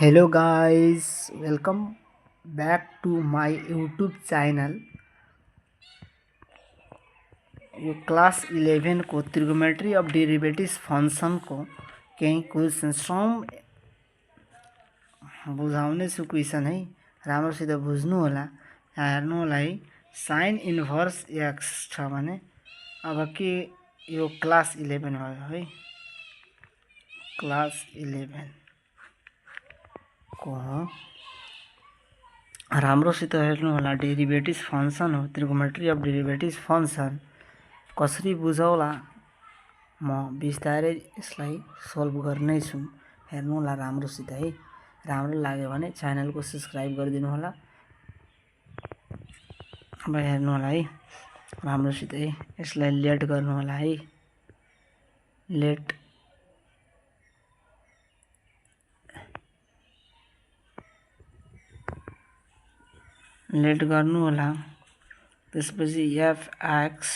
Hello guys, welcome back to my YouTube channel. यो class 11 को trigonometry of derivatives function को केही question some बुझाउने छु क्वेश्चन है। राम्रोसित बुझ्नु होला। हेर्नु होला है। साइन इन्भर्स एक्स छ भने अब के यो क्लास 11 भयो है। क्लास 11 को राम्रोसित हेर्नु होला। डेरिवेटिव्स फंक्शन हो, ट्रिगोमेट्री अफ डेरिवेटिव्स फंक्शन कसरी बुझौला म बिस्तारै यसलाई सल्भ गर्नै छु। हेर्नु होला राम्रोसित है। राम्रो लाग्यो भने च्यानल को सब्स्क्राइब गरिदिनु होला। अब हेर्नु होला है राम्रोसित है। यसलाई लेट गर्नु होला है। लेट गर्नु होला। त्यसपछि एफ एक्स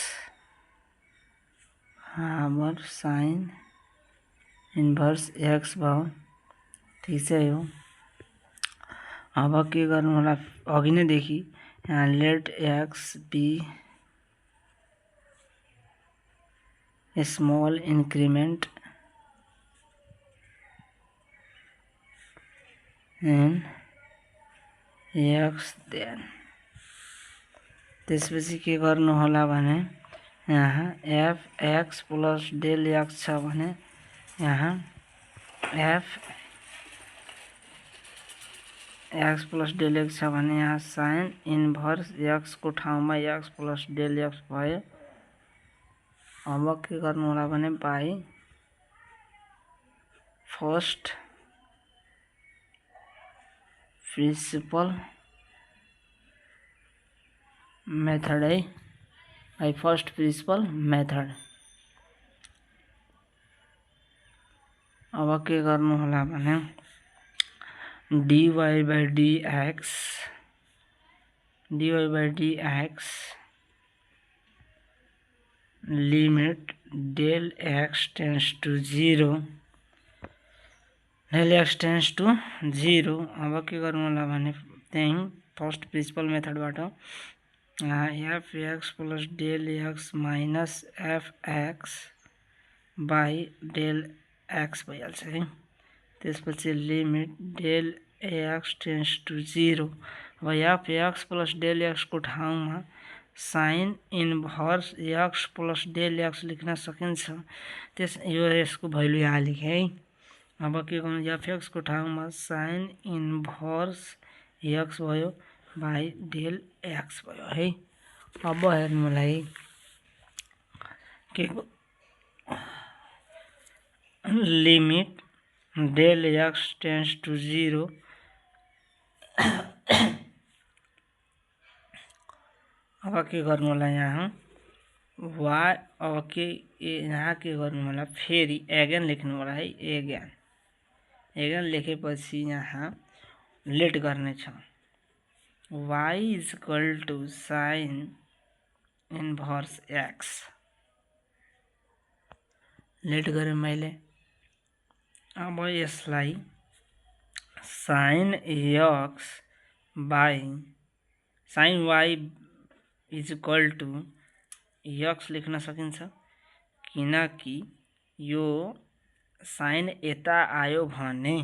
बराबर साइन इन्भर्स एक्स भयो। ठीक छ यो। अब के गर्नु होला, अघि नै देखि यहाँ let x be small increment in x then त्यसपछि के गर्नु होला भने यहाँ f x plus del x छ भने यहाँ f x plus del x छ भने यहाँ साइन इन्भर्स एक्स को ठाउँमा एक्स प्लस डेल एक्स भयो। अब के गर्नु होला भने बाई फर्स्ट प्रिन्सिपल मेथड है। बाई फर्स्ट प्रिन्सिपल मेथड अब के गर्नु होला भने dy by dx limit del x tends to 0 अब के गर्नु होला भने त्यही फर्स्ट प्रिन्सिपल मेथडबाट f x plus del x minus f x by del x भइहाल्छ है। त्यसपछि limit del x tends to 0। अब f x plus del x को ठाउँमा sign inverse x plus del x लेख्न सकिन्छ। यो यसको भ्यालु यहाँ लेखेँ है। अब के गर्नु, एफ एक्स को ठाउँमा साइन इन्भर्स एक्स भयो बाई डेल एक्स भयो है। अब हेर्नुलाई के limit del x tends to 0 अब के गर्नु होला यहाँ वाई अब के यहाँ के गर्नु होला फेरि एगेन लेख्नु होला है। एगेन लेखेपछि यहाँ लेट गर्ने छ। y is equal to sine inverse x let गरेँ मैले। अब यसलाई sine x by sine y is equal to x लेख्न सकिन्छ, किनकि यो साइन यता आयो भने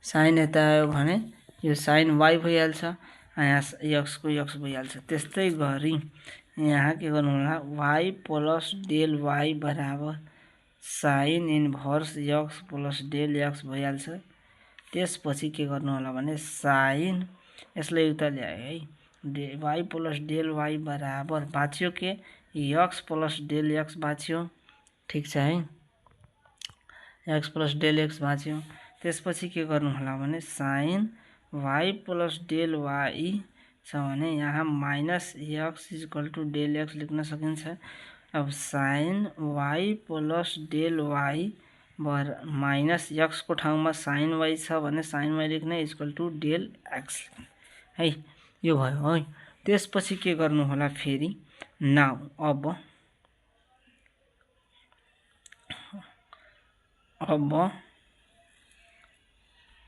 साइन यता आयो भने यो साइन वाई भइहाल्छ, यहाँ एक्स को एक्स भइहाल्छ। त्यस्तै गरी यहाँ के गर्नु होला वाई प्लस डेल वाई बराबर sine inverse x plus del x भइहाल्छ। त्यसपछि के गर्नु होला भने साइन यसलाई उता ल्याए है। वाई प्लस डेल वाई बराबर बाँच्यो के एक्स प्लस डेल एक्स बाँच्यो। ठीक छ है। एक्स प्लस डेल एक्स बाँच्यो। त्यसपछि के गर्नु होला भने sine y plus del y छ भने यहाँ minus x is equal to del x लेख्न सकिन्छ। अब sine y plus del y minus x को ठाउँमा साइन वाई छ भने साइन वाई लेख्ने is equal to del x है। यो भयो है। त्यसपछि के गर्नु होला फेरि नाउ अब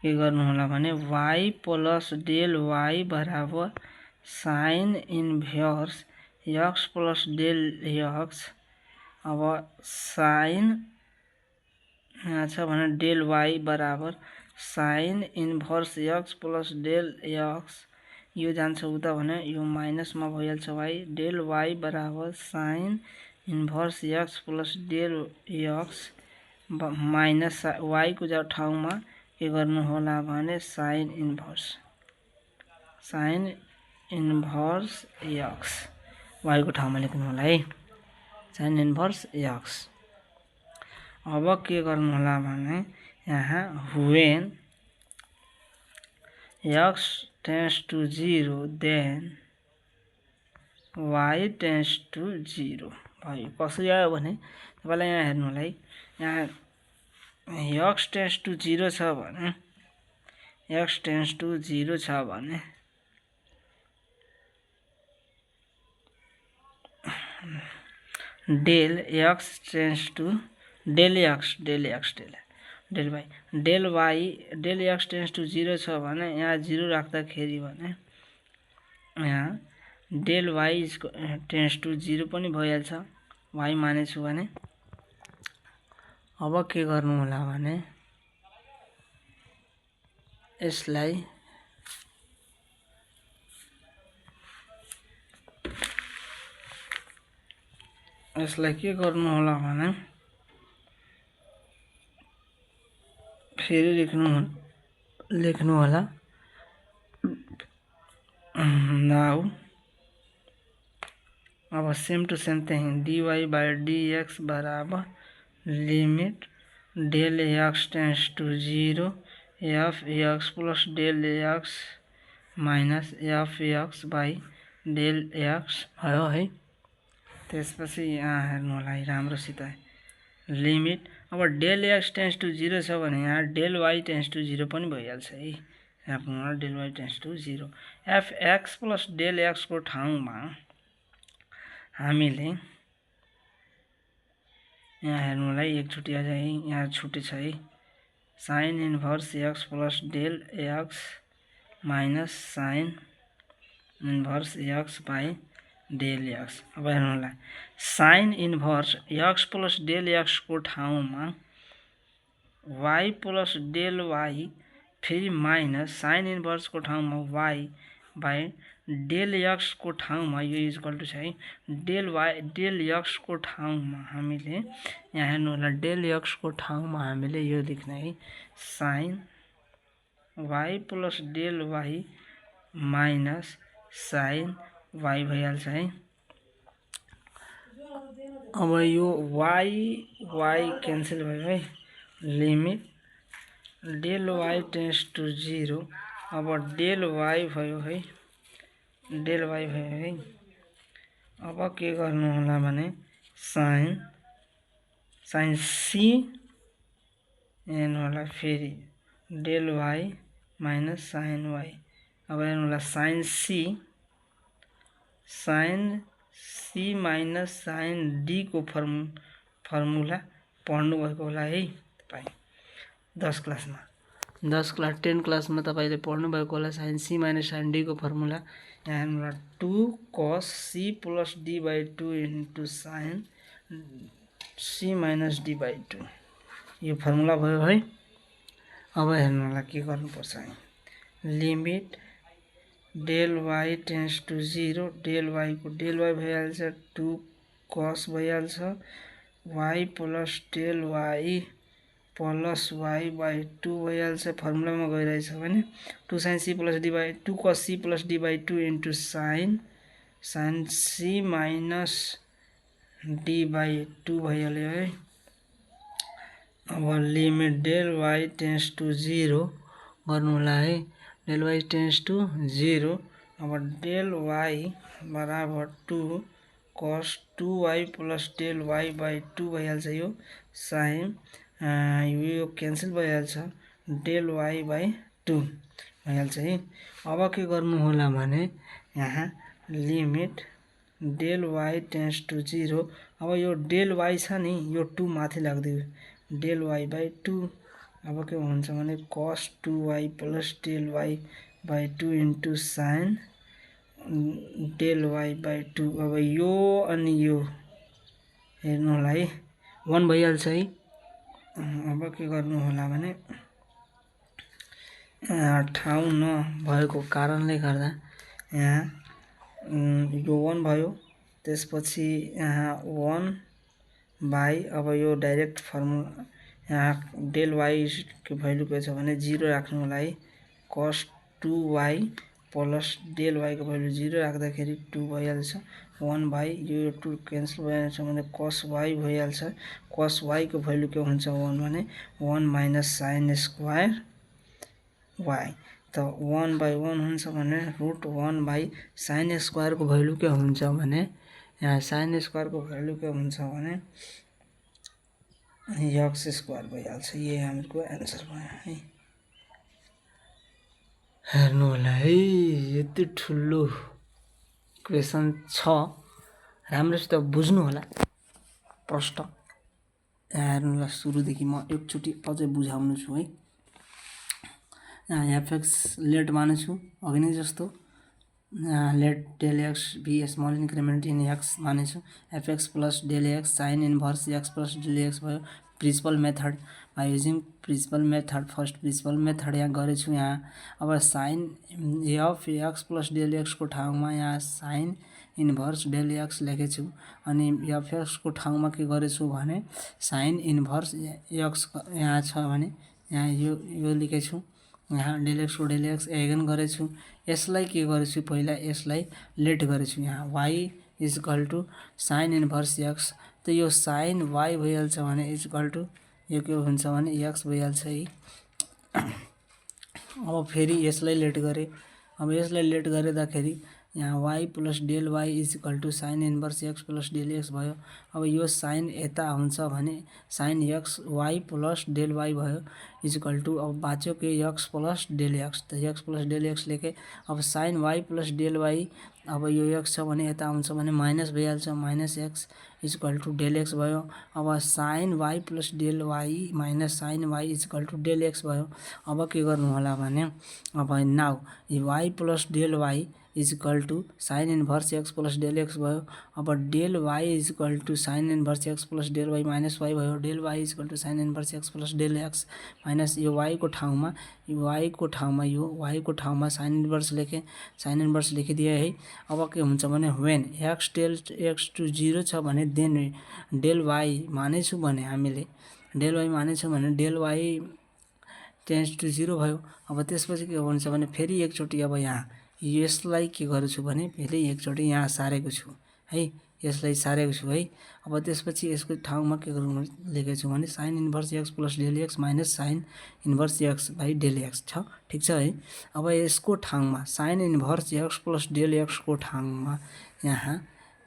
के गर्नु होला भने y प्लस डेल y बराबर sine inverse x plus del x। अब साइन यहाँ छ भने डेल y बराबर sine inverse x plus del x। यो जान्छ उता भने यो माइनसमा भइहाल्छ y। डेल y बराबर sine inverse x plus del x minus y को ठाउँमा के गर्नु होला भने साइन इन्भर्स x y को ठाउँमा लेख्नु होला है, साइन इन्भर्स x। अब के गर्नु होला भने यहाँ when x tends to 0 then y tends to 0 भयो। कसरी आयो भने तपाईलाई यहाँ हेर्नु होला है, यहाँ x टेन्ड्स टु 0 छ भने x टेन्ड्स टु 0 छ भने del x tends to del x del y del x tends to 0 छ भने यहाँ 0 राख्दाखेरि भने यहाँ डेल y टेन्ड्स टु 0 पनि भइहाल्छ y मानेछु भने। अब के गर्नु होला भने यसलाई के गर्नु होला भने फेरि लेख्नु होला नाउ अब सेम टू सेम त्यही dy बाई dx बराबर limit del x tends to 0 f x plus del x minus f x by del x भयो है। त्यसपछि यहाँ हेर्नु होला है राम्रोसित लिमिट अब डेल x टेन्ड्स टु 0 छ भने यहाँ डेल y टेन्ड्स टु 0 पनि भइहाल्छ है। यहाँ del y tends to 0 f x plus del x को ठाउँमा हामीले यहाँ हेर्नु होला है, एकचोटि अझ है यहाँ छुटेछ है, sine inverse x plus del x minus sine inverse x by del x। अब हेर्नु होला sine inverse x plus del x को ठाउँमा y प्लस डेल y फेरि माइनस साइन इन्भर्स को ठाउँमा y बाई डेल x को ठाउँमा यो इक्वल टु छ है डेल x को ठाउँमा हामीले यहाँ हेर्नु होला डेल x को ठाउँमा हामीले यो लेख्ने है sine y plus del y minus sine y भइहाल्छ है। अब यो y क्यान्सल भयो है, limit del y tends to 0 अब डेल y भयो है, डेल y भयो है। अब के गर्नु होला भने साइन c हेर्नु होला फेरि del y minus sine y। अब हेर्नु होला sine c minus sine d को फर्मुला पढ्नु भएको होला है तपाई 10 क्लासमा तपाईले पढ्नु भएको होला sine c minus sine d को फर्मुला। यहाँ हेर्नु होला 2 cos c plus d by 2 into sine c minus d by 2 यो फर्मुला भयो है। अब हेर्नु होला के गर्नुपर्छ है, limit del y tends to 0 del y को डेल y भइहाल्छ 2 cos भइहाल्छ y plus del y plus y by 2 भइहाल्छ फर्मुलामा गइरहेछ भने 2 sin c plus d by 2 cos c plus d by 2 into sine c minus d by 2 भइहाल्यो है। अब limit del y tends to 0 गर्नु होला है, डेल y टेन्ड्स टु 0 अब डेल y बराबर 2 cos 2y plus del y by 2 भइहाल्छ yo sign यो क्यान्सल भइहाल्छ डेल y बाई 2 भइहाल्छ है। अब के गर्नु होला भने यहाँ limit del y tends to 0। अब यो डेल वाई छ नि यो 2 माथि लाग्दियो डेल वाई बाई 2। अब के हुन्छ भने cos 2y plus del y by 2 into sine del y by 2। अब यो अनि यो हेर्नु होला है 1 भइहाल्छ है। अब के गर्नु होला भने ठाउँ नभएको कारणले गर्दा यहाँ यो 1 भयो, त्यसपछि यहाँ 1 बाई अब यो डाइरेक्ट फर्मुला यहाँ डेल वाई को भ्यालु के छ भने 0 राख्नु होला है। cos 2y plus del y को भ्यालु 0 राख्दाखेरि 2 भइहाल्छ। 1 बाई यो 2 क्यान्सल भइहाल्छ भने cos y भइहाल्छ। cos y को भ्यालु के हुन्छ 1 भने 1 माइनस साइन स्क्वायर y। त 1 बाई 1 हुन्छ भने रुट 1 बाई साइन स्क्वायर को भ्यालु के हुन्छ भने यहाँ साइन स्क्वायर को भ्यालु के हुन्छ भने एक्स स्क्वायर भइहाल्छ। यही हाम्रो एन्सर भयो है। हेर्नु होला है यति ठुलो क्वेसन छ, राम्रोसित बुझ्नु होला प्रश्न। हेर्नु होला सुरुदेखि म एकचोटि अझै बुझाउनु छु है। यहाँ एफएक्स लेट मानेछु अघि नै जस्तो let del x be small increment in x मानेछु। F x plus del x sine inverse x plus del x भयो। Principle method by using principle method first principle method यहाँ गरेछु। यहाँ अब sine f x plus del x को ठाउँमा यहाँ sine inverse del x लेखेछु अनि एफएक्स को ठाउँमा के गरेछु भने साइन इन्भर्स एक्स यहाँ छ भने यहाँ यो लेखेछु। यहाँ डेल एक्स को डेल एक्स एगेन गरेछु। यसलाई के गरेछु पहिला यसलाई लेट गरेछु। यहाँ y is equal to sine inverse x. त यो साइन y भइहाल्छ भने इज इक्वल टू यो के हुन्छ भने एक्स भइहाल्छ है। अब फेरि यसलाई लेट गरे। अब यसलाई लेट गर्दाखेरि यहाँ y plus del y is equal to sine inverse x plus del x भयो। अब यो साइन यता हुन्छ भने sine x y plus del y भयो इज इक्वल टू अब बाँच्यो के एक्स प्लस डेल एक्स। त एक्स प्लस डेल एक्स लेखे। अब sine y plus del y अब यो एक्स छ भने यता आउँछ भने माइनस भइहाल्छ minus x is equal to del x भयो। अब sine y plus del y minus sine y is equal to del x भयो। अब के गर्नु होला भने अब now y plus del y is equal to sine inverse x plus del x भयो। अब del y is equal to sine inverse x plus del y minus y भयो। Del y is equal to sine inverse x plus del x minus यो y को ठाउँमा यो y को ठाउँमा sign inverse लेखेँ, साइन इन्भर्स लेखिदिए है। अब के हुन्छ भने व्हेन एक्स टेल एक्स टू 0 छ भने देन डेल वाई मानेछु भने हामीले डेल वाई मानेछु भने डेल वाई टेन्स टू 0 भयो। अब त्यसपछि के हुन्छ भने फेरि एकचोटि अब यहाँ यसलाई के गरेछु भने फेरि एकचोटि यहाँ सारेको छु है, यसलाई सारेको छु है। अब त्यसपछि यसको ठाउँमा के गर्नु लेखेछु भने sine inverse x plus del x minus sine inverse x by del x छ, ठिक छ है। अब यसको ठाउँमा sign inverse x plus del x को ठाउँमा यहाँ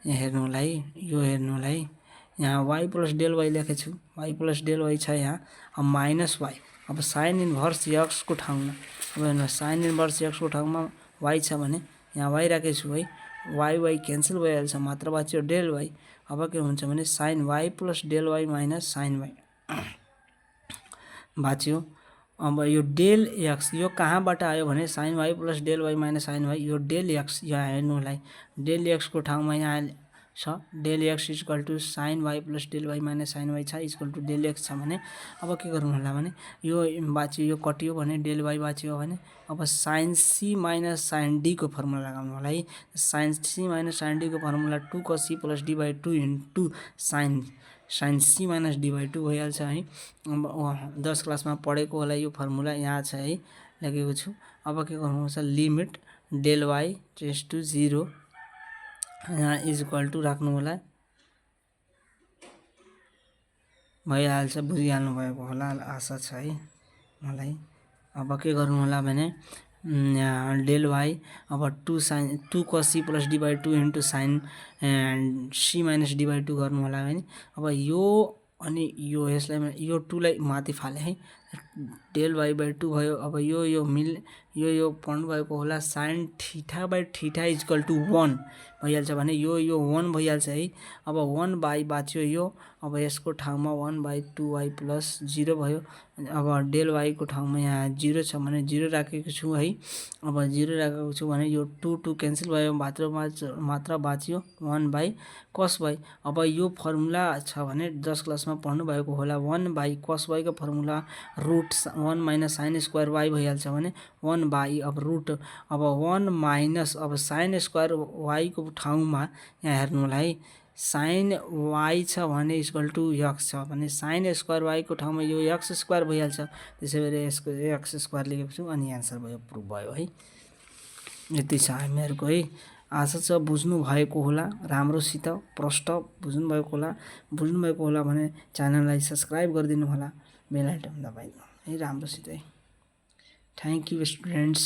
हेर्नुलाई यो हेर्नुलाई यहाँ वाई प्लस डेल वाई लेखेछु, वाई प्लस डेल वाई छ यहाँ। अब माइनस वाई अब साइन इन्भर्स एक्स को ठाउँमा अब हेर्नु साइन इन्भर्स एक्स को ठाउँमा वाई छ भने यहाँ वाई राखेछु है। वाई वाई क्यान्सल भइहाल्छ मात्र बाँच्यो डेल वाई। अब के हुन्छ भने sine y plus del y minus sine y बाँच्यो। अब यो डेल एक्स यो कहाँबाट आयो भने sine y plus del y minus sine y यो डेल एक्स यहाँ हेर्नुलाई डेल एक्स को ठाउँमा यहाँ छ del x is equal to sine y plus del y minus sine y छ इक्वल टू डेल एक्स छ भने अब के गर्नु होला भने यो बाँच्यो यो कटियो भने डेल वाई बाँच्यो भने अब sine C minus sine D को फर्मुला लगाउनु होला है। Sine C minus sine D को formula 2 cos C plus D by 2 into sine C minus D by 2 भइहाल्छ है। अब 10 क्लासमा पढेको होला यो फर्मुला यहाँ छ है, लेखेको छु। अब के गर्नुपर्छ limit del y tends to 0 यहाँ इज इक्वल टू राख्नु होला, भइहाल्छ बुझिहाल्नु भएको होला आशा छ है मलाई। अब के गर्नु होला भने यहाँ डेल वाई अब 2 cos C plus D by 2 into sine C minus D by 2 गर्नु होला भने अब यो अनि यो यसलाई यो 2 लाई माथि फाले है डेल वाई बाई 2 भयो। अब यो पढ्नु भएको होला sine theta by theta equal to 1 भइहाल्छ भने यो 1 भइहाल्छ है। अब 1 बाई बाँच्यो यो, अब यसको ठाउँमा 1 बाई 2 वाई प्लस 0 भयो। अब डेल वाईको ठाउँमा यहाँ 0 छ भने 0 राखेको छु है। अब 0 राखेको छु भने यो 2 क्यान्सल भयो, मात्र बाँच्यो 1 बाई कस वाई। अब यो फर्मुला छ भने 10 क्लासमा पढ्नु भएको होला 1 बाई कस वाईको formula root 1 minus sine square y भइहाल्छ भने 1 बाई अब रुट अब 1 माइनस अब साइन स्क्वायर वाईको ठाउँमा यहाँ हेर्नु होला है, साइन वाई छ भने इक्वल टू एक्स छ भने साइन स्क्वायर वाईको ठाउँमा यो एक्स स्क्वायर भइहाल्छ। त्यसै गरी यसको एक्स स्क्वायर लेखेको छु अनि एन्सर भयो, प्रुफ भयो है। यति छ हामीहरूको है। आशा छ बुझ्नु भएको होला, राम्रोसित प्रष्ट बुझ्नुभएको होला भने च्यानललाई सब्सक्राइब गरिदिनु होला, बेल आइकन दबाइदिनु है राम्रोसित है। Thank you students.